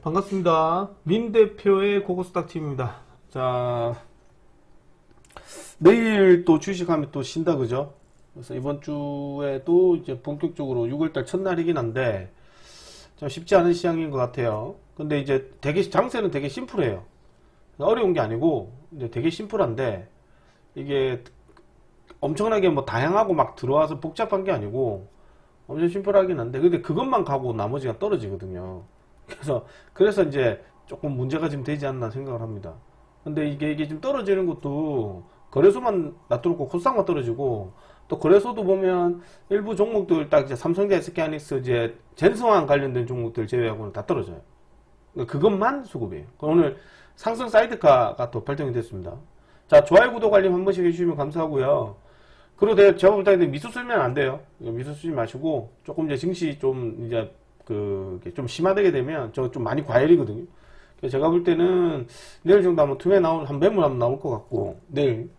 반갑습니다. 민 대표의 고고스닥팀입니다. 자, 내일 또 주식하면 또 쉰다, 그죠? 그래서 이번 주에도 이제 본격적으로 6월달 첫날이긴 한데, 좀 쉽지 않은 시장인 것 같아요. 근데 이제 되게, 장세는 되게 심플해요. 어려운 게 아니고, 이제 되게 심플한데, 이게 엄청나게 뭐 다양하고 막 들어와서 복잡한 게 아니고, 엄청 심플하긴 한데, 근데 그것만 가고 나머지가 떨어지거든요. 그래서 이제 조금 문제가 지금 되지 않나 생각을 합니다. 근데 이게 지금 떨어지는 것도 거래소만 놔두고 코스닥만 떨어지고, 또 거래소도 보면 일부 종목들 딱 이제 삼성전자, SK하이닉스 이제 젠성황 관련된 종목들 제외하고는 다 떨어져요. 그것만 수급이에요. 오늘 상승 사이드카가 또 발동이 됐습니다. 자, 좋아요, 구독, 알림 한 번씩 해주시면 감사하고요. 그리고 제가 볼 때는 미수 쓰면 안 돼요. 미수 쓰지 마시고, 조금 이제 증시 좀 이제 좀 심화되게 되면 저 좀 많이 과열이거든요. 그래서 제가 볼 때는 내일 정도 하면 투매 한 매물 한번 나올 것 같고, 내일.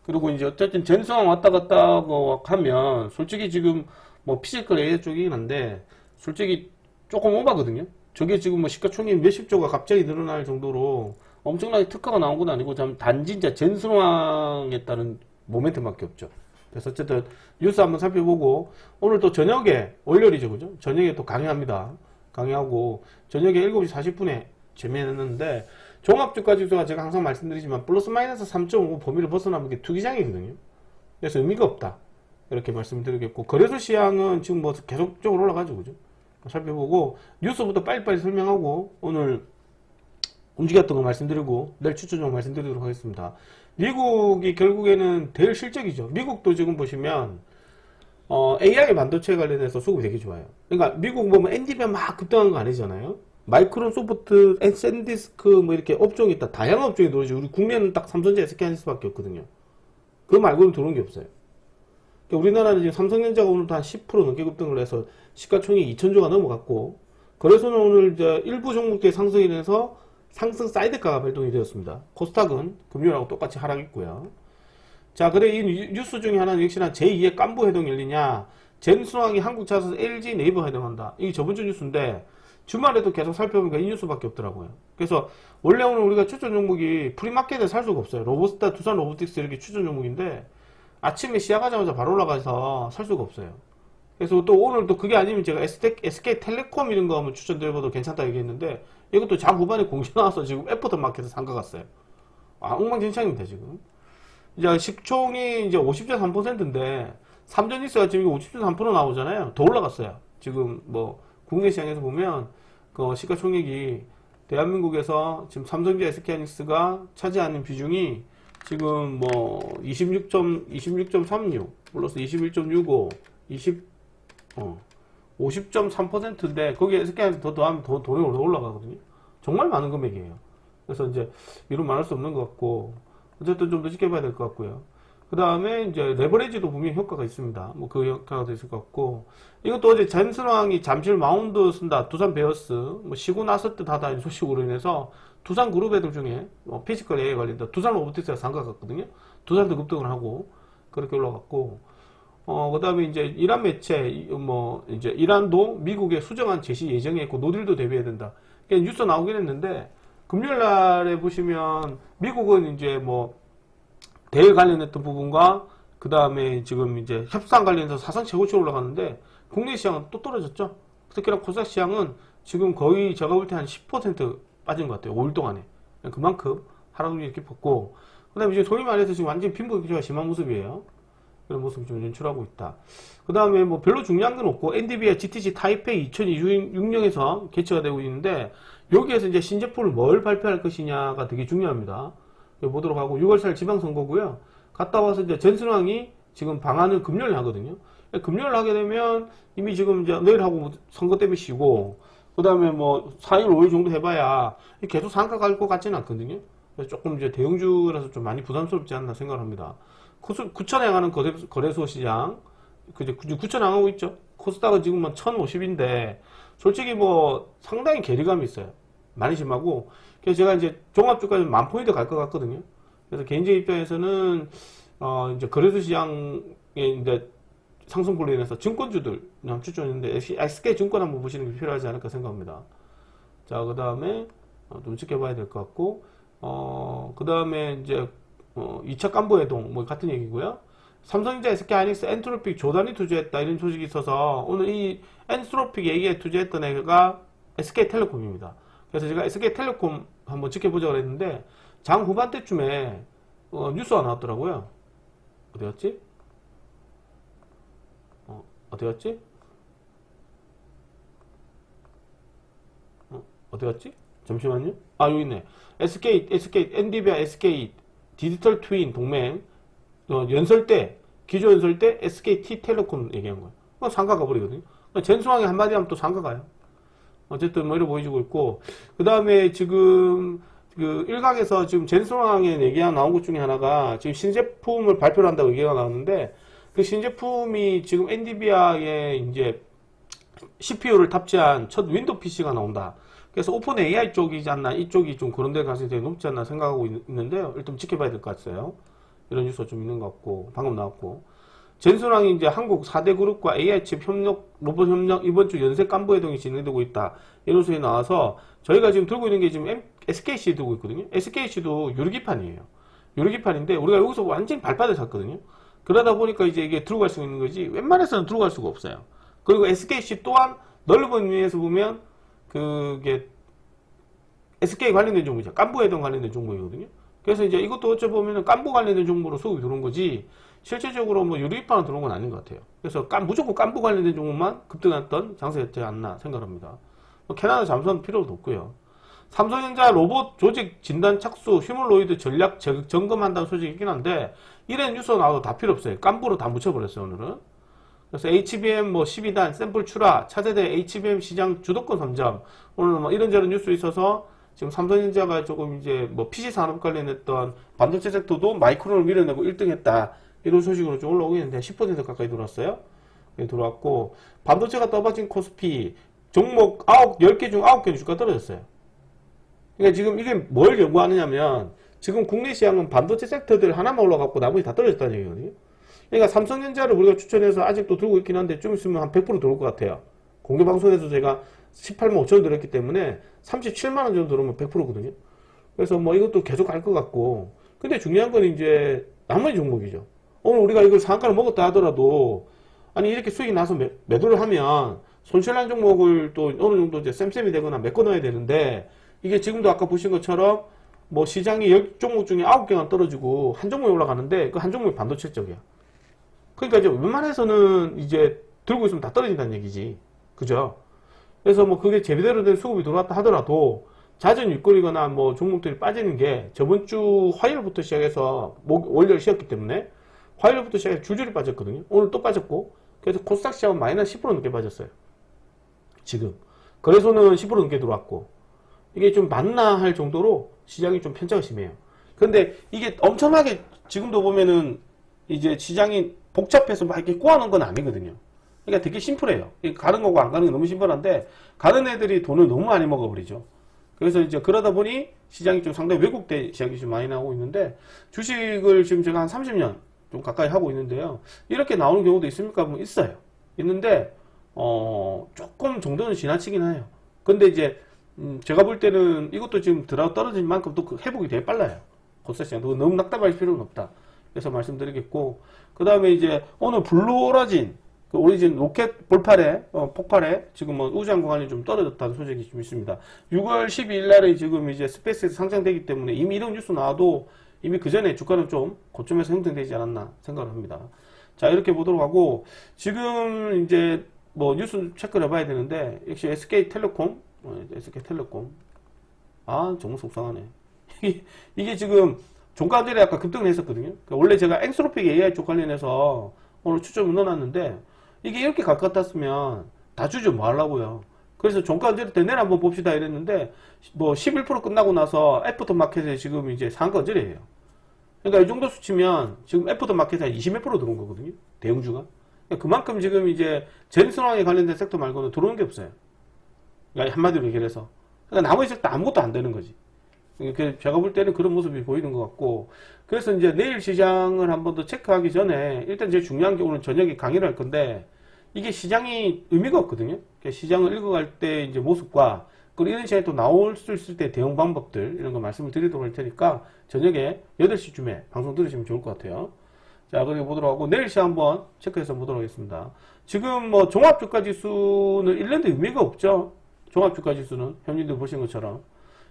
그리고 이제 어쨌든 전성 왔다 갔다 하면 솔직히 지금 뭐 피지컬 AI 쪽이긴 한데 솔직히 조금 오바거든요. 저게 지금 뭐 시가총액 몇십 조가 갑자기 늘어날 정도로 엄청나게 특허가 나온 건 아니고 단지 이제 전성황에 따른 모멘텀밖에 없죠. 그래서 어쨌든 뉴스 한번 살펴보고, 오늘 또 저녁에 월요일이죠, 그죠? 저녁에 또 강의합니다. 강의하고 저녁에 7시 40분에 재미했는데, 종합주가 지수가 제가 항상 말씀드리지만 플러스 마이너스 3.5 범위를 벗어나면 이게 투기장이거든요. 그래서 의미가 없다, 이렇게 말씀드리겠고, 거래소 시향은 지금 뭐 계속적으로 올라가죠, 그죠? 살펴보고 뉴스부터 빨리빨리 설명하고 오늘 움직였던 거 말씀드리고 내일 추천 좀 말씀드리도록 하겠습니다. 미국이 결국에는 될 실적이죠. 미국도 지금 보시면 AI 반도체 관련해서 수급이 되게 좋아요. 그러니까 미국 보면 엔비디아 막 급등한 거 아니잖아요. 마이크로소프트, 샌디스크 뭐 이렇게 업종이 있다. 다양한 업종이 들어오죠. 우리 국내는 딱 삼성전자, SK하이닉스밖에 없거든요. 그거 말고는 들어온 게 없어요. 그러니까 우리나라는 지금 삼성전자가 오늘도 한 10% 넘게 급등을 해서 시가총액 2천조가 넘어갔고, 거래소는 오늘 일부 종목들의 상승이 돼서 상승 사이드카가 발동이 되었습니다. 코스닥은 금요일하고 똑같이 하락했고요. 자, 그래 이 뉴스 중에 하나는 역시나 제2의 깐부 해동 열리냐, 젠수왕이 한국 차서 LG 네이버 해동한다. 이게 저번주 뉴스인데 주말에도 계속 살펴보니까 이 뉴스밖에 없더라고요. 그래서 원래 오늘 우리가 추천 종목이 프리마켓에 살 수가 없어요. 로보스타, 두산 로보틱스 이렇게 추천 종목인데 아침에 시작하자마자 바로 올라가서 살 수가 없어요. 그래서 또 오늘 또 그게 아니면 제가 SK텔레콤 이런 거 한번 추천드려봐도 괜찮다 얘기했는데, 이것도 장 후반에 공시 나와서 지금 애프터 마켓에 상가 갔어요. 엉망진창입니다, 지금. 이제 식총이 이제 50대 3%인데, 삼전일세가 지금 50대 3% 나오잖아요. 더 올라갔어요. 지금 뭐, 국내 시장에서 보면, 그 시가총액이 대한민국에서 지금 삼성전자, SK하이닉스가 차지하는 비중이 지금 뭐, 26.36, 플러스 21.65, 50.3%인데 거기에 SK하이닉스 더 더하면 돈이 올라가거든요. 정말 많은 금액이에요. 그래서 이제 이루 말할 수 없는 것 같고, 어쨌든 좀 더 지켜봐야 될 것 같고요. 그 다음에 이제 레버리지도 분명히 효과가 있습니다. 뭐 그 효과가 있을 것 같고, 이것도 어제 젠슨왕이 잠실 마운드 쓴다, 두산 베어스 뭐 쉬고 났을 듯 하다 소식으로 인해서 두산 그룹 애들 중에 뭐 피지컬 AI 관련된 두산 로보틱스가 상가 갔거든요. 두산도 급등을 하고 그렇게 올라갔고, 그 다음에 이제 이란 매체, 이제 이란도 미국에 수정안 제시 예정에 있고 노딜도 대비해야 된다. 그러니까 뉴스 나오긴 했는데, 금요일 날에 보시면 미국은 이제 뭐 대외 관련했던 부분과 그 다음에 지금 이제 협상 관련해서 사상 최고치로 올라갔는데 국내 시장은 또 떨어졌죠. 특히나 코스닥 시장은 지금 거의 제가 볼 때 한 10% 빠진 것 같아요. 5일 동안에. 그만큼 하락률이 깊었고, 그 다음에 이제 소위 말해서 지금 완전히 빈부격차가 심한 모습이에요. 그런 모습이 좀 연출하고 있다. 그 다음에 뭐 별로 중요한 건 없고, NDB와 GTC 타이페이 2026년에서 개최가 되고 있는데, 여기에서 이제 신제품을 뭘 발표할 것이냐가 되게 중요합니다. 보도록 하고, 6월4일 지방선거고요. 갔다 와서 이제 전순왕이 지금 방안을 금요일 하거든요. 금요일 하게 되면 이미 지금 이제 내일하고 선거 때문에 쉬고, 그 다음에 뭐 4일, 5일 정도 해봐야 계속 상가 갈 것 같지는 않거든요. 그래서 조금 이제 대형주라서 좀 많이 부담스럽지 않나 생각을 합니다. 구천에 가는 거래소 시장, 구천 안 하고 있죠. 코스닥은 지금 1050인데, 솔직히 뭐 상당히 괴리감이 있어요. 많이 심하고, 그래서 제가 이제 종합주가는 10,000포인트 갈 것 같거든요. 그래서 개인적 입장에서는, 이제 거래소 시장에 이제 상승폭으로 인해서 증권주들 한번 추천했는데, SK증권 한번 보시는 게 필요하지 않을까 생각합니다. 자, 그 다음에 좀 지켜봐야 될 것 같고, 그 다음에 이제 2차 깐부 해동 뭐 같은 얘기고요. 삼성전자, SK하이닉스, 엔트로픽 조단위 투자했다 이런 소식이 있어서 오늘 이 엔트로픽 얘기에 투자했던 애가 SK텔레콤입니다. 그래서 제가 SK텔레콤 한번 지켜보자고 했는데 장 후반 때쯤에 뉴스가 나왔더라고요. 어디였지? 어디였지? 어디였지? 잠시만요. 아, 여기 있네. 엔비디아 SK 디지털 트윈 동맹 연설때 기조 연설때 SKT텔레콤 얘기한 거예요. 상가 가버리거든요. 젠수왕이 한마디 하면 또 상가 가요. 어쨌든 뭐 이렇게 보여주고 있고, 그 다음에 지금 그 일각에서 지금 젠수왕의 얘기가 나온 것 중에 하나가 지금 신제품을 발표를 한다고 얘기가 나왔는데, 그 신제품이 지금 엔비디아의 이제 CPU를 탑재한 첫 윈도우 PC가 나온다. 그래서 오픈 AI 쪽이지 않나, 이쪽이 좀 그런 데 가능성이 되게 높지 않나 생각하고 있는데요. 일단 지켜봐야 될 것 같아요. 이런 뉴스가 좀 있는 것 같고, 방금 나왔고. 젠슨왕이 이제 한국 4대 그룹과 AI 칩 협력, 로봇 협력 이번 주 연쇄 깐부 회동이 진행되고 있다. 이런 소리 나와서 저희가 지금 들고 있는 게 지금 SKC 들고 있거든요. SKC도 유리기판이에요. 유리기판인데 우리가 여기서 완전히 발바닥 샀거든요. 그러다 보니까 이제 이게 들고 갈 수 있는 거지 웬만해서는 들고 갈 수가 없어요. 그리고 SKC 또한 넓은 의미에서 보면 그게 SK 관련된 종목이죠. 깐부 회동 관련된 종목이거든요. 그래서 이제 이것도 어찌 보면 깐부 관련된 종목으로 수급이 들어온 거지 실제적으로 뭐 유리기판으로 들어온 건 아닌 것 같아요. 그래서 무조건 깐부 관련된 종목만 급등했던 장세였지 않나 생각합니다. 뭐 캐나다 잠수하는 필요도 없고요. 삼성전자 로봇 조직 진단 착수 휴머노이드 전략 점검한다는 소식이 있긴 한데 이런 뉴스 나와도 다 필요 없어요. 깐부로 다 묻혀버렸어요 오늘은. 그래서 HBM 뭐 12단 샘플 출하 차세대 HBM 시장 주도권 선점 오늘 뭐 이런저런 뉴스 있어서 지금 삼성전자가 조금 이제 뭐 PC 산업 관련했던 반도체 섹터도 마이크론을 밀어내고 1등 했다. 이런 소식으로 좀 올라오고 있는데 10% 가까이 들어왔어요. 네, 들어왔고 반도체가 떠받친 코스피 종목 10개 중 9개 주가 떨어졌어요. 그러니까 지금 이게 뭘 연구하느냐면 지금 국내 시장은 반도체 섹터들 하나만 올라갔고 나머지 다 떨어졌다는 얘기거든요. 그러니까 삼성전자를 우리가 추천해서 아직도 들고 있긴 한데 좀 있으면 한 100% 들어올 것 같아요. 공개방송에서 제가 18만 5천 원 들었기 때문에 37만 원 정도 들어오면 100%거든요. 그래서 뭐 이것도 계속 갈 것 같고 근데 중요한 건 이제 나머지 종목이죠. 오늘 우리가 이걸 상한가를 먹었다 하더라도 아니 이렇게 수익이 나서 매도를 하면 손실난 종목을 또 어느 정도 이제 쌤쌤이 되거나 메꿔 넣어야 되는데 이게 지금도 아까 보신 것처럼 뭐 시장이 10종목 중에 9개가 떨어지고 한 종목이 올라가는데 그 한 종목이 반도체 쪽이야. 그러니까 이제 웬만해서는 이제 들고 있으면 다 떨어진다는 얘기지. 그죠? 그래서 뭐 그게 제대로 된 수급이 들어왔다 하더라도 잦은 윗거리거나 뭐 종목들이 빠지는 게 저번 주 화요일부터 시작해서 월요일 쉬었기 때문에 화요일부터 시작해서 줄줄이 빠졌거든요. 오늘 또 빠졌고 그래서 코스닥 시장은 마이너스 10% 넘게 빠졌어요. 지금 거래소는 10% 넘게 들어왔고 이게 좀 맞나 할 정도로 시장이 좀 편차가 심해요. 근데 이게 엄청나게 지금도 보면은 이제 시장이 복잡해서 막 이렇게 꼬아놓은 건 아니거든요. 그러니까 되게 심플해요. 가는 거고 안 가는 게 너무 심플한데 가는 애들이 돈을 너무 많이 먹어버리죠. 그래서 이제 그러다 보니 시장이 좀 상당히 왜곡된 시장이 좀 많이 나오고 있는데 주식을 지금 제가 한 30년 좀 가까이 하고 있는데요. 이렇게 나오는 경우도 있습니까? 뭐 있어요. 있는데 조금 정도는 지나치긴 해요. 근데 이제 제가 볼 때는 이것도 지금 떨어진 만큼 또 그 회복이 되게 빨라요. 코스닥 시장. 너무 낙담할 필요는 없다. 그래서 말씀드리겠고 그 다음에 이제 오늘 블루오라진 그 오리진 로켓 볼팔에 폭발에 지금 뭐 우주항 공간이 좀 떨어졌다는 소식이 좀 있습니다. 6월 12일 날에 지금 이제 스페이스에서 상장되기 때문에 이미 이런 뉴스 나와도 이미 그 전에 주가는 좀 고점에서 형성되지 않았나 생각을 합니다. 자 이렇게 보도록 하고 지금 이제 뭐 뉴스 체크를 해봐야 되는데 역시 SK텔레콤 정말 속상하네. 이게 지금 종가 전에 아까 급등을 했었거든요. 그러니까 원래 제가 엔트로픽 AI 쪽 관련해서 오늘 추점을 넣어놨는데 이게 이렇게 갈 것 같았으면 다 주죠 뭐 하려고요. 그래서 종가 전에 내일 한번 봅시다 이랬는데 뭐 11% 끝나고 나서 애프터마켓에 지금 이제 상한가 어제래요. 그러니까 이 정도 수치면 지금 애프터마켓에 20몇 % 들어온 거거든요. 대형주가. 그러니까 그만큼 지금 이제 젠슨왕에 관련된 섹터 말고는 들어오는 게 없어요. 그러니까 한마디로 얘기해서. 그러니까 나머지 섹터 아무것도 안 되는 거지. 그러니까 제가 볼 때는 그런 모습이 보이는 것 같고 그래서 이제 내일 시장을 한 번 더 체크하기 전에 일단 제일 중요한 게 오늘 저녁에 강의를 할 건데 이게 시장이 의미가 없거든요. 그러니까 시장을 읽어갈 때 이제 모습과 그리고 이런 시간에 또 나올 수 있을 때 대응 방법들 이런 거 말씀을 드리도록 할 테니까 저녁에 8시쯤에 방송 들으시면 좋을 것 같아요. 자, 그렇게 보도록 하고 내일 시간 한번 체크해서 보도록 하겠습니다. 지금 뭐 종합주가지수는 1년도 의미가 없죠. 종합주가지수는 현진들 보신 것처럼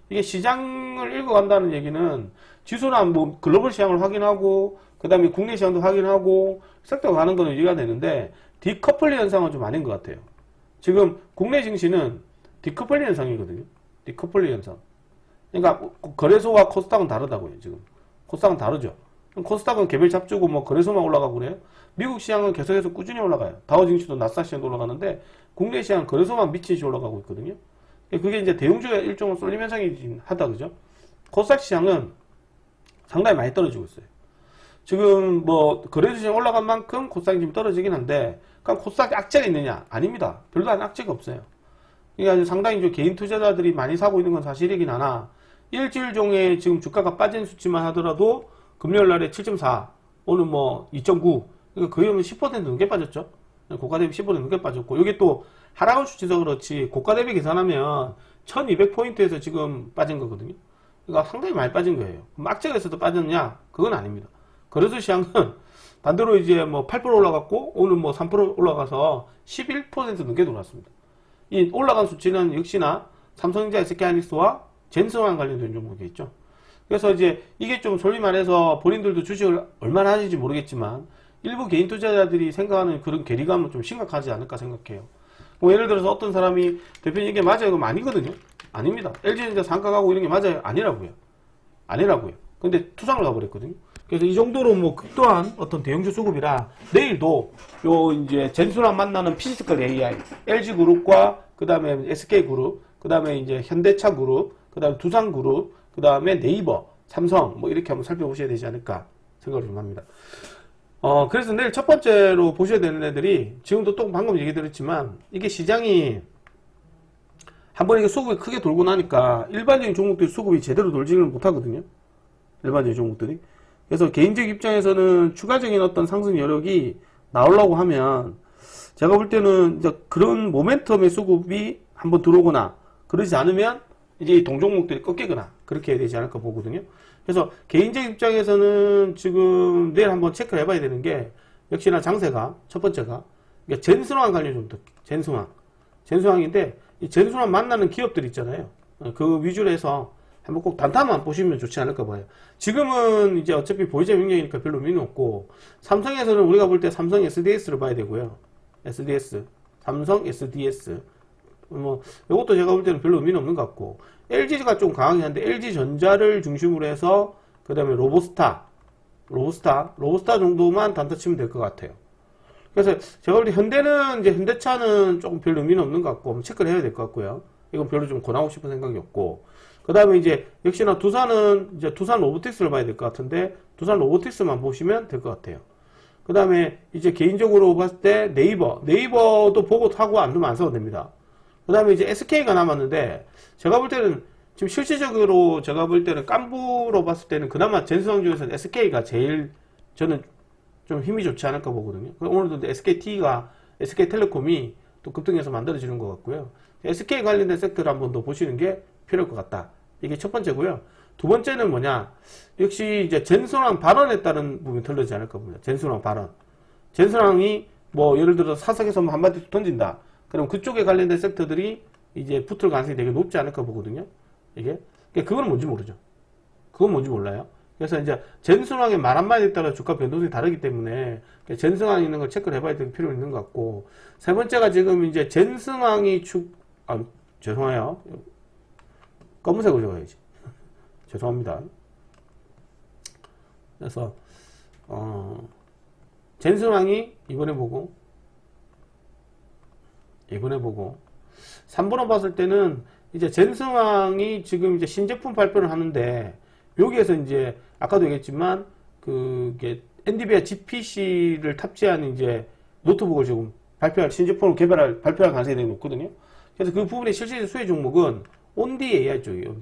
이게 시장을 읽어간다는 얘기는 지수나 뭐 글로벌 시장을 확인하고 그 다음에 국내 시장도 확인하고 섹터가 가는 거는 이해가 되는데 디커플링 현상은 좀 아닌 것 같아요. 지금 국내 증시는 디커플링 현상이거든요. 디커플링 현상. 그러니까 거래소와 코스닥은 다르다고요. 지금 코스닥은 다르죠. 코스닥은 개별 잡주고 뭐 거래소만 올라가고 그래요. 미국 시장은 계속해서 꾸준히 올라가요. 다우 증시도 나스닥 시장도 올라가는데 국내 시장 거래소만 미치듯이 올라가고 있거든요. 그게 이제 대형주의 일종의 쏠림 현상이긴 하다 그죠. 코스닥 시장은 상당히 많이 떨어지고 있어요. 지금 뭐 거래소 시장 올라간 만큼 코스닥이 지금 떨어지긴 한데 그럼 코스닥에 악재가 있느냐? 아닙니다. 별로 안 악재가 없어요. 그러니까 상당히 좀 개인 투자자들이 많이 사고 있는 건 사실이긴 하나 일주일 종에 지금 주가가 빠진 수치만 하더라도 금요일 날에 7.4 오늘 뭐 2.9 그러니까 거의 10% 넘게 빠졌죠. 고가 대비 10% 넘게 빠졌고 여기 또 하락을 수치서 그렇지 고가 대비 계산하면 1200포인트에서 지금 빠진 거거든요. 그러니까 상당히 많이 빠진 거예요. 악재에서도 빠졌냐? 그건 아닙니다. 거래소 시장은 반대로 이제 뭐 8% 올라갔고 오늘 뭐 3% 올라가서 11% 넘게 돌았습니다. 이 올라간 수치는 역시나 삼성전자, SK하이닉스와 젠슨왕 관련된 종목이 있죠. 그래서 이제 이게 좀 솔리 말해서 본인들도 주식을 얼마나 하는지 모르겠지만 일부 개인 투자자들이 생각하는 그런 괴리감은 좀 심각하지 않을까 생각해요. 뭐 예를 들어서 어떤 사람이 대표님 이게 맞아요? 그럼 아니거든요. 아닙니다. LG전자 상가 가고 이런 게 맞아요? 아니라고요. 아니라고요. 근데 투상을 가버렸거든요. 그래서 이 정도로 뭐 극도한 어떤 대형주 수급이라 내일도 요 이제 젠수랑 만나는 피지컬 AI, LG그룹과 그 다음에 SK그룹, 그 다음에 이제 현대차그룹, 그 다음에 두산그룹, 그 다음에 네이버, 삼성 뭐 이렇게 한번 살펴보셔야 되지 않을까 생각을 좀 합니다. 그래서 내일 첫 번째로 보셔야 되는 애들이 지금도 또 방금 얘기 드렸지만 이게 시장이 한번 이게 수급이 크게 돌고 나니까 일반적인 종목들이 수급이 제대로 돌지를 못하거든요. 일반적인 종목들이. 그래서 개인적 입장에서는 추가적인 어떤 상승 여력이 나오려고 하면 제가 볼 때는 이제 그런 모멘텀의 수급이 한번 들어오거나 그러지 않으면 이제 이 동종목들이 꺾이거나 그렇게 해야 되지 않을까 보거든요. 그래서 개인적 입장에서는 지금 내일 한번 체크를 해봐야 되는 게 역시나 장세가 첫 번째가 그러니까 젠슨왕 관련 좀 더 젠슨왕인데 이 젠슨왕 만나는 기업들 있잖아요. 그 위주로 해서 한번 꼭 단타만 보시면 좋지 않을까 봐요. 지금은 이제 어차피 보유자 명령이니까 별로 의미는 없고 삼성에서는 우리가 볼 때 삼성 SDS를 봐야 되고요. SDS 삼성 SDS 뭐 이것도 제가 볼 때는 별로 의미는 없는 것 같고 LG가 좀 강하긴 한데 LG전자를 중심으로 해서 그 다음에 로보스타 정도만 단타 치면 될 것 같아요. 그래서 제가 볼 때 현대는 이제 현대차는 조금 별 의미는 없는 것 같고 체크를 해야 될 것 같고요. 이건 별로 좀 권하고 싶은 생각이 없고 그 다음에 이제 역시나 두산은 이제 두산 로보틱스를 봐야 될 것 같은데 두산 로보틱스만 보시면 될 것 같아요. 그 다음에 이제 개인적으로 봤을 때 네이버도 보고 타고 안 두면 안 사도 됩니다. 그 다음에 이제 SK가 남았는데 제가 볼 때는 지금 실질적으로 제가 볼 때는 깐부로 봤을 때는 그나마 젠스왕 중에서는 SK가 제일 저는 좀 힘이 좋지 않을까 보거든요. 오늘도 SK텔레콤이 또 급등해서 만들어지는 것 같고요. SK 관련된 섹터를 한번 더 보시는 게 필요할 것 같다. 이게 첫 번째고요. 두 번째는 뭐냐? 역시 이제 젠슨왕 발언에 따른 부분이 틀리지 않을까 봅니다. 젠슨왕 발언. 젠슨왕이 뭐 예를 들어 사석에서 뭐 한마디 던진다. 그럼 그쪽에 관련된 섹터들이 이제 붙을 가능성이 되게 높지 않을까 보거든요. 이게. 그건 뭔지 모르죠. 그건 뭔지 몰라요. 그래서 이제 젠슨왕의 말 한마디에 따라 주가 변동성이 다르기 때문에 젠슨왕이 있는 걸 체크를 해봐야 될 필요가 있는 것 같고 세 번째가 지금 이제 젠슨왕이 죄송해요. 검은색으로 적어야지. 죄송합니다. 그래서 젠슨왕이 이번에 보고 3번을 봤을 때는 이제 젠슨왕이 지금 이제 신제품 발표를 하는데 여기에서 이제 아까도 얘기했지만 그게 엔비디아 GPC를 탑재한 이제 노트북을 지금 신제품을 발표할 가능성이 되게 높거든요. 그래서 그 부분의 실질적 수혜 종목은 온디 AI 쪽이에요.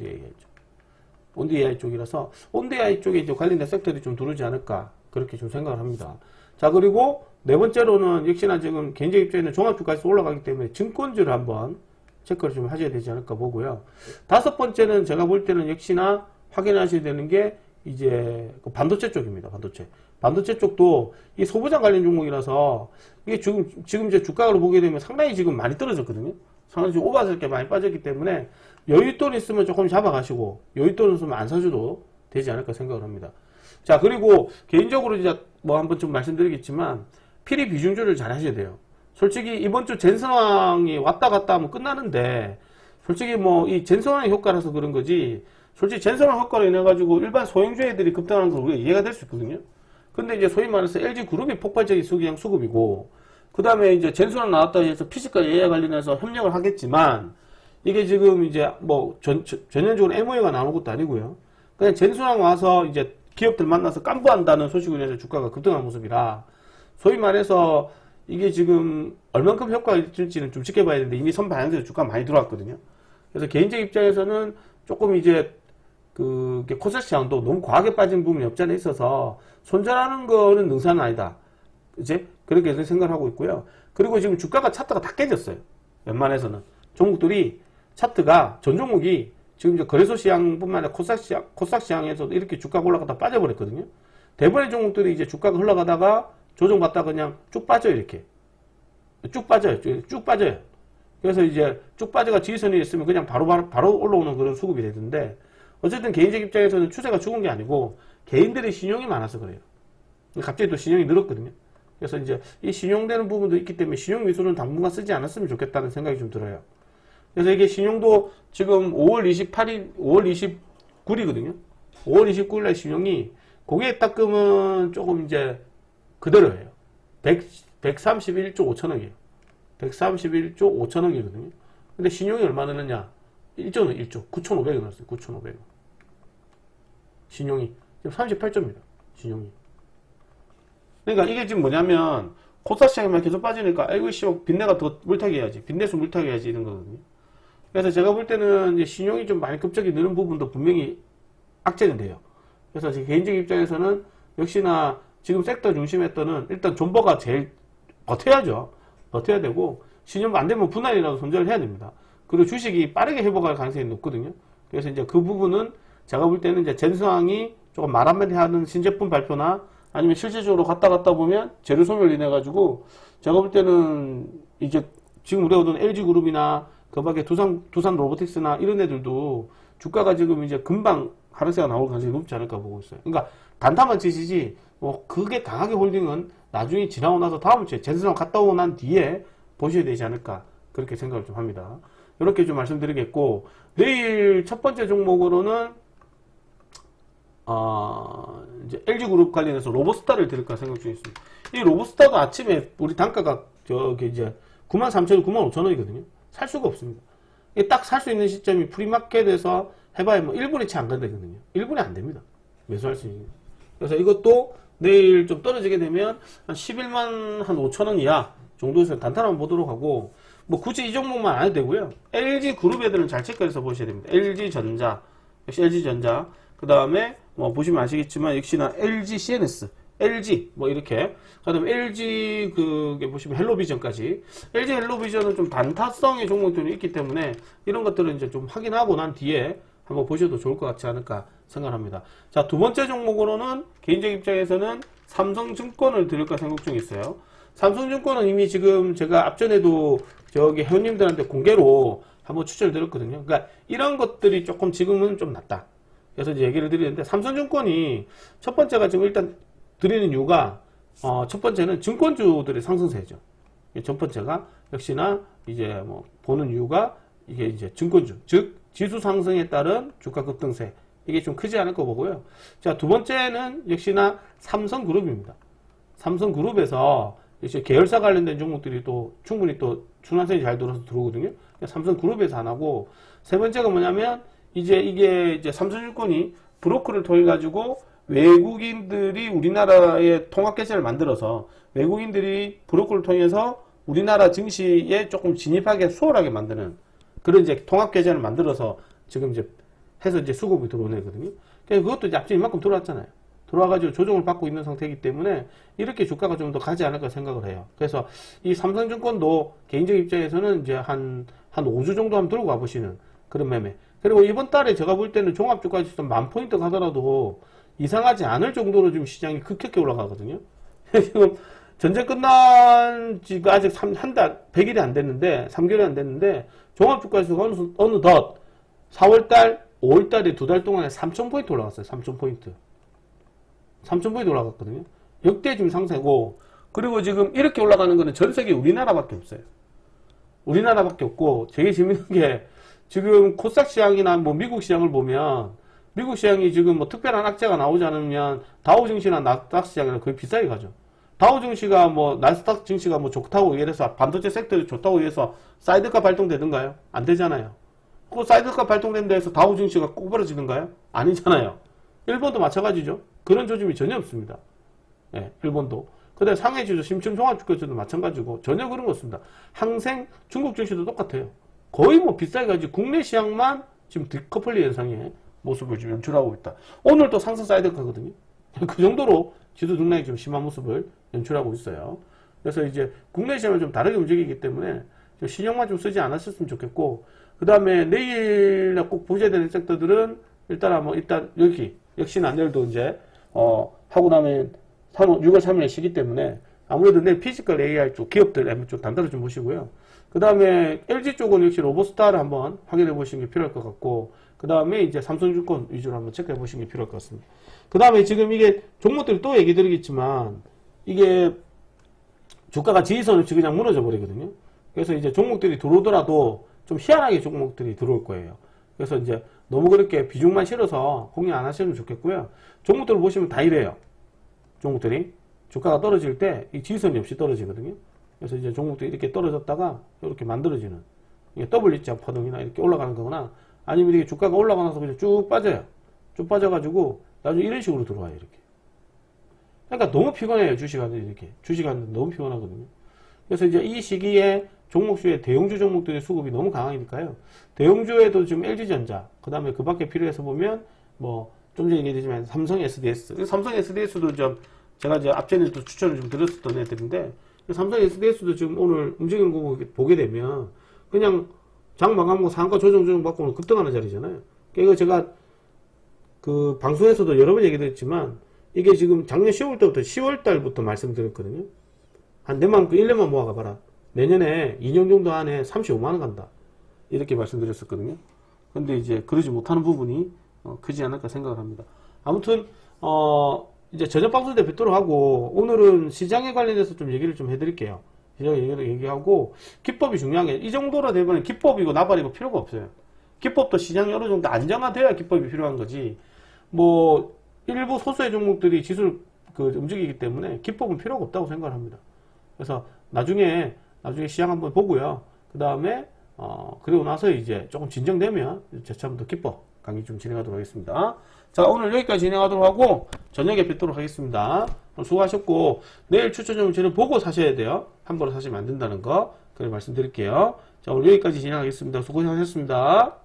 온디 AI 쪽이라서 온디 AI 쪽에 이제 관련된 섹터들이 좀 들어오지 않을까 그렇게 좀 생각을 합니다. 자, 그리고 네 번째로는 역시나 지금 개인적 입장에는 종합주가에서 올라가기 때문에 증권주를 한번 체크를 좀 하셔야 되지 않을까 보고요. 다섯 번째는 제가 볼 때는 역시나 확인하셔야 되는 게 이제 그 반도체 쪽입니다. 반도체 쪽도 이 소부장 관련 종목이라서 이게 지금 이제 주가를 보게 되면 상당히 지금 많이 떨어졌거든요. 상당히 지금 오버스럽게 많이 빠졌기 때문에 여윳돈 있으면 조금 잡아가시고 여윳돈 있으면 안 사줘도 되지 않을까 생각을 합니다. 자, 그리고 개인적으로 이제 뭐 한번 좀 말씀드리겠지만 필히 비중 조절 잘 하셔야 돼요. 솔직히 이번 주 젠성황이 왔다 갔다 하면 끝나는데 솔직히 뭐 이 젠성황의 효과라서 그런 거지 솔직히 젠성황 효과로 인해 가지고 일반 소형주애들이 급등하는 건 우리가 이해가 될 수 있거든요. 근데 이제 소위 말해서 LG그룹이 폭발적인 수급이고 그 다음에 이제 젠성황 나왔다 해서 피지컬 AI 관련해서 협력을 하겠지만 이게 지금 이제 뭐 전형적으로 MOU가 나오는 것도 아니고요. 그냥 젠성황 와서 이제 기업들 만나서 깜부한다는 소식으로 인해서 주가가 급등한 모습이라 소위 말해서 이게 지금 얼만큼 효과가 있을지는 좀 지켜봐야 되는데 이미 선반영돼서 주가가 많이 들어왔거든요. 그래서 개인적 입장에서는 조금 이제 그 코스닥 시장도 너무 과하게 빠진 부분이 없지 않아 있어서 손절하는 거는 능사는 아니다. 이제 그렇게 생각을 하고 있고요. 그리고 지금 주가가 차트가 다 깨졌어요. 웬만해서는 종목들이 차트가 전 종목이 지금 이제 거래소 시장뿐만 아니라 코스닥 시장에서도 이렇게 주가가 올라가다 빠져버렸거든요. 대부분의 종목들이 이제 주가가 흘러가다가 조정받다가 그냥 쭉 빠져요, 이렇게. 쭉 빠져요. 쭉 빠져요. 그래서 이제 쭉 빠져가 지지선이 있으면 그냥 바로 올라오는 그런 수급이 되던데, 어쨌든 개인적 입장에서는 추세가 죽은 게 아니고, 개인들의 신용이 많아서 그래요. 갑자기 또 신용이 늘었거든요. 그래서 이제 이 신용되는 부분도 있기 때문에 신용 미수는 당분간 쓰지 않았으면 좋겠다는 생각이 좀 들어요. 그래서 이게 신용도 지금 5월 29일이거든요. 5월 29일날 신용이 고객 닦으면 조금 이제 그대로예요. 131조 5천억이에요. 131조 5천억이거든요. 근데 신용이 얼마 늘었냐? 1조는 1조. 9,500원 늘었어요. 9,500원. 신용이. 지금 38조입니다. 신용이. 그러니까 이게 지금 뭐냐면, 코스닥 시장에만 계속 빠지니까, 아이고, 씨, 빚내가 더 물타기 해야지. 빚내수 물타기 해야지. 이런 거거든요. 그래서 제가 볼 때는 이제 신용이 좀 많이 급격히 느는 부분도 분명히 악재는 돼요. 그래서 제 개인적 입장에서는 역시나 지금 섹터 중심했더는 일단 존버가 제일 버텨야죠. 버텨야 되고 신용 안 되면 분할이라도 손절을 해야 됩니다. 그리고 주식이 빠르게 회복할 가능성이 높거든요. 그래서 이제 그 부분은 제가 볼 때는 이제 젠성황이 조금 말 한마디 하는 신제품 발표나 아니면 실질적으로 갔다 보면 재료 소멸 인해 가지고 제가 볼 때는 이제 지금 우리가 보던 LG그룹이나 그 밖에 두산 로보틱스나 이런 애들도 주가가 지금 이제 금방 하락세가 나올 가능성이 높지 않을까 보고 있어요. 그러니까 단타만 치시지 뭐 그게 강하게 홀딩은 나중에 지나고 나서 다음 주에 젠성황 갔다 오고 난 뒤에 보셔야 되지 않을까 그렇게 생각을 좀 합니다. 이렇게 좀 말씀드리겠고 내일 첫 번째 종목으로는 이제 LG그룹 관련해서 로보스타를 드릴까 생각 중에 있습니다. 이 로보스타도 아침에 우리 단가가 저기 이제 93,000원, 95,000원이거든요. 살 수가 없습니다. 딱 살 수 있는 시점이 프리마켓에서 해봐야 뭐 1분의 채 안 간다거든요. 1분이 안 됩니다. 매수할 수 있는. 그래서 이것도 내일 좀 떨어지게 되면 한 11만 한 5천원 이하 정도에서 단타를 한번 보도록 하고 뭐 굳이 이 종목만 안 해도 되고요. LG그룹 애들은 잘 체크해서 보셔야 됩니다. LG전자, 역시 LG전자. 그 다음에 뭐 보시면 아시겠지만 역시나 LG CNS, LG 뭐 이렇게. 그다음에 LG 그게 보시면 헬로비전까지. LG 헬로비전은 좀 단타성의 종목들이 있기 때문에 이런 것들은 이제 좀 확인하고 난 뒤에 한번 보셔도 좋을 것 같지 않을까 생각합니다. 자, 두 번째 종목으로는 개인적 입장에서는 삼성증권을 드릴까 생각 중에 있어요. 삼성증권은 이미 지금 제가 앞전에도 저기 회원님들한테 공개로 한번 추천을 드렸거든요. 그러니까 이런 것들이 조금 지금은 좀 낫다. 그래서 이제 얘기를 드리는데 삼성증권이 첫 번째가 지금 일단 드리는 이유가 첫 번째는 증권주들의 상승세죠. 첫 번째가 역시나 이제 뭐 보는 이유가 이게 이제 증권주, 즉 지수 상승에 따른 주가 급등세 이게 좀 크지 않을 거 보고요. 자, 두 번째는 역시나 삼성그룹입니다. 삼성그룹에서 이제 계열사 관련된 종목들이 또 충분히 또 순환선이 잘 돌아서 들어오거든요. 삼성그룹에서 하나고 세 번째가 뭐냐면 이제 이게 이제 삼성증권이 브로커를 통해 가지고 외국인들이 우리나라의 통합계좌를 만들어서 외국인들이 브로커를 통해서 우리나라 증시에 조금 진입하게 수월하게 만드는 그런 이제 통합계좌를 만들어서 지금 이제 해서 이제 수급이 들어오는 거거든요. 그것도 이제 앞전 이만큼 들어왔잖아요. 들어와가지고 조정을 받고 있는 상태이기 때문에 이렇게 주가가 좀 더 가지 않을까 생각을 해요. 그래서 이 삼성증권도 개인적 입장에서는 이제 한 5주 정도 한번 들고 가보시는 그런 매매. 그리고 이번 달에 제가 볼 때는 종합주가지수 10,000포인트 가더라도 이상하지 않을 정도로 지금 시장이 급격히 올라가거든요. 지금 전쟁 끝난 지가 아직 한 달, 100일이 안 됐는데, 3개월이 안 됐는데, 종합주가지수가 어느덧 4월달, 5월달에 2달 동안에 3,000포인트 올라갔어요. 3,000포인트. 3,000포인트 올라갔거든요. 역대 지금 상세고, 그리고 지금 이렇게 올라가는 거는 전 세계 우리나라밖에 없어요. 우리나라밖에 없고, 되게 재밌는 게, 지금 코스닥 시장이나 뭐 미국 시장을 보면, 미국 시장이 지금 뭐 특별한 악재가 나오지 않으면 다우 증시나 나스닥 시장이나 거의 비싸게 가죠. 다우 증시가 뭐 나스닥 증시가 뭐 좋다고 얘기해서 반도체 섹터가 좋다고 해서 사이드카 발동되는가요? 안 되잖아요. 그 사이드카 발동된 데에서 다우 증시가 꼬부러지는가요? 아니잖아요. 일본도 마찬가지죠. 그런 조짐이 전혀 없습니다. 예, 일본도. 그다음에 상해 지수, 심층 종합주가지수도 마찬가지고 전혀 그런 거 없습니다. 항생 중국 증시도 똑같아요. 거의 뭐 비싸게 가지 국내 시장만 지금 디커플리 현상의 모습을 지금 연출하고 있다. 오늘도 상승 사이드카거든요. 그 정도로 지수 등락이 좀 심한 모습을 연출하고 있어요. 그래서 이제 국내 시장은 좀 다르게 움직이기 때문에 좀 신경만 좀 쓰지 않았으면 좋겠고, 그 다음에 내일 꼭 보셔야 되는 섹터들은 일단 여기 역시나 내일도 이제 하고 나면 6월 3일에 쉬기 때문에 아무래도 내일 피지컬 AI 쪽 기업들 좀 단단히 좀 보시고요. 그 다음에 LG 쪽은 역시 로보스타를 한번 확인해 보시는 게 필요할 것 같고, 그 다음에 이제 삼성증권 위주로 한번 체크해 보시는 게 필요할 것 같습니다. 그 다음에 지금 이게 종목들 또 얘기 드리겠지만, 이게 주가가 지지선 없이 그냥 무너져 버리거든요. 그래서 이제 종목들이 들어오더라도 좀 희한하게 종목들이 들어올 거예요. 그래서 이제 너무 그렇게 비중만 실어서 공략 안 하시면 좋겠고요. 종목들을 보시면 다 이래요. 종목들이 주가가 떨어질 때 이 지지선이 없이 떨어지거든요. 그래서 이제 종목들이 이렇게 떨어졌다가 이렇게 만들어지는, 이게 W자 파동이나 이렇게 올라가는 거거나, 아니면 이게 주가가 올라가 나서 그냥 쭉 빠져요. 쭉 빠져가지고 나중에 이런 식으로 들어와요. 이렇게. 그러니까 너무 피곤해요. 주식하는 이렇게. 주식하는 너무 피곤하거든요. 그래서 이제 이 시기에 종목수의 대형주 종목들의 수급이 너무 강하니까요. 대형주에도 지금 LG전자, 그 다음에 그 밖에 필요해서 보면 뭐 좀 전에 얘기했지만 삼성 SDS. 삼성 SDS도 좀 제가 이제 앞전에도 추천을 좀 드렸었던 애들인데, 삼성 SDS도 지금 오늘 움직이는 거 보게 되면 그냥 장 마감하고 상가 조정 받고는 급등하는 자리잖아요. 그러니까 제가 그 방송에서도 여러 번 얘기했지만, 이게 지금 작년 10월 때부터 10월 달부터 말씀드렸거든요. 한 내만 1년만 모아가 봐라. 내년에 2년 정도 안에 35만원 간다. 이렇게 말씀드렸었거든요. 근데 이제 그러지 못하는 부분이 크지 않을까 생각을 합니다. 아무튼 이제 저녁 방송 때 뵙도록 하고, 오늘은 시장에 관련해서 좀 얘기를 좀 해드릴게요. 시장 얘기하고, 기법이 중요한 게, 이 정도로 되면 기법이고 나발이고 필요가 없어요. 기법도 시장이 어느 정도 안정화돼야 기법이 필요한 거지, 뭐 일부 소수의 종목들이 지수를 움직이기 때문에 기법은 필요가 없다고 생각을 합니다. 그래서 나중에 시장 한번 보고요. 그 다음에 그리고 나서 이제 조금 진정되면 재차 한번 더 기법 강의 좀 진행하도록 하겠습니다. 자, 오늘 여기까지 진행하도록 하고 저녁에 뵙도록 하겠습니다. 수고하셨고, 내일 추천 저는 보고 사셔야 돼요. 함부로 사시면 안 된다는 거 그래 말씀드릴게요. 자, 오늘 여기까지 진행하겠습니다. 수고하셨습니다.